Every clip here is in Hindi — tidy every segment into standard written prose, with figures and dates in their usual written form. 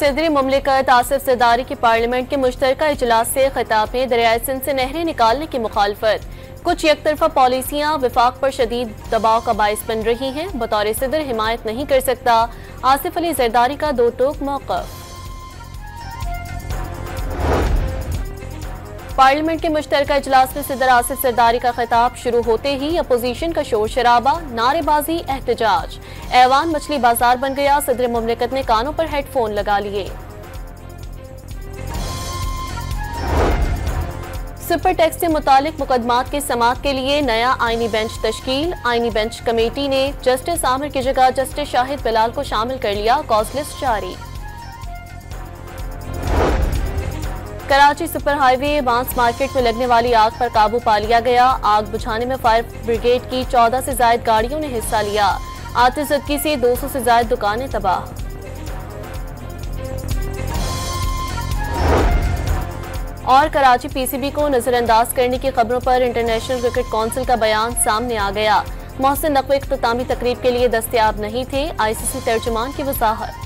सदर मुमलिकत आसिफ ज़रदारी की पार्लियामेंट के मुश्तरका इजलास से खिताब में दरियाए सिंध से नहरें निकालने की मुखालफत। कुछ एकतरफा पॉलिसियाँ विफाक पर शदीद दबाव का बाइस बन रही हैं। बतौर सदर हिमायत नहीं कर सकता आसिफ अली ज़रदारी का दो टोक मौक़िफ़। पार्लियामेंट के मुश्तरका इजलास में सदर आसिफ ज़रदारी का खिताब शुरू होते ही अपोजिशन का शोर शराबा, नारेबाजी, एहतजाज। ऐवान मछली बाजार बन गया। सदर मुमलिकत ने कानों पर हेडफोन लगा लिए। सुपर टैक्स से मुतालिक मुकदमात के समाअत के लिए नया आईनी बेंच तश्कील। आईनी बेंच कमेटी ने जस्टिस आमिर की जगह जस्टिस शाहिद बिलाल को शामिल कर लिया। कॉज लिस्ट जारी। कराची सुपर हाईवे बांस मार्केट में लगने वाली आग पर काबू पा लिया गया। आग बुझाने में फायर ब्रिगेड की 14 से ज्यादा गाड़ियों ने हिस्सा लिया। आतिशज़दगी से 200 से ज्यादा दुकानें तबाह। और कराची पीसीबी को नजरअंदाज करने की खबरों पर इंटरनेशनल क्रिकेट काउंसिल का बयान सामने आ गया। मोहसिन नकवी इख्तितामी तकरीब के लिए दस्तयाब नहीं थे। आईसीसी तर्जुमान की वजाहत।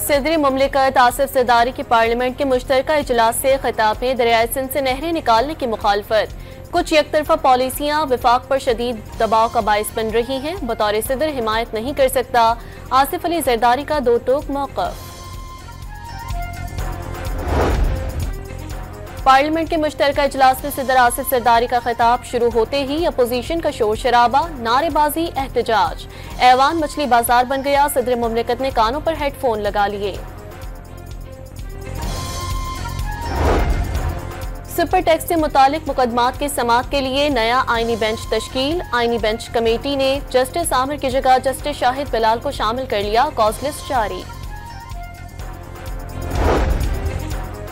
सदर मुमलिकत आसिफ ज़रदारी की पार्लियामेंट के मुश्तरका इजलास से खिताब में दरियाए सिंध से नहरें निकालने की मुखालफत। कुछ एकतरफा पॉलिसियाँ विफाक पर शदीद दबाव का बाइस बन रही हैं। बतौर सदर हिमायत नहीं कर सकता आसिफ अली ज़रदारी का दो टोक मौक़िफ़। पार्लियामेंट के मुश्तरका इजलास में सदर आसिफ ज़रदारी का खिताब शुरू होते ही अपोजिशन का शोर शराबा, नारेबाजी, एहतजाज। ऐवान मछली बाजार बन गया। सदर मुमलिकत ने कानों पर हेडफोन लगा लिए। सुपर टैक्स से मुतालिक मुकदमात के समाअत के लिए नया आईनी बेंच तश्कील। आईनी बेंच कमेटी ने जस्टिस आमिर की जगह जस्टिस शाहिद बिलाल को शामिल कर लिया। कॉज लिस्ट जारी।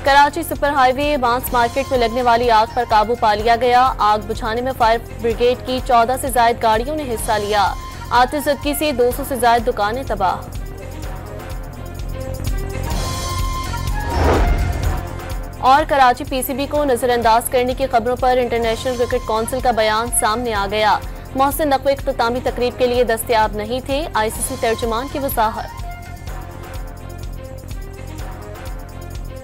कराची सुपर हाईवे बांस मार्केट में लगने वाली आग पर काबू पा लिया गया। आग बुझाने में फायर ब्रिगेड की 14 से ज्यादा गाड़ियों ने हिस्सा लिया। आतिशज़दगी से 200 से ज्यादा दुकानें तबाह। और कराची पीसीबी को नजरअंदाज करने की खबरों पर इंटरनेशनल क्रिकेट काउंसिल का बयान सामने आ गया। मोहसिन नकवी इख्तितामी तकरीब के लिए दस्तयाब नहीं थे। आईसीसी तर्जुमान की वजाहत।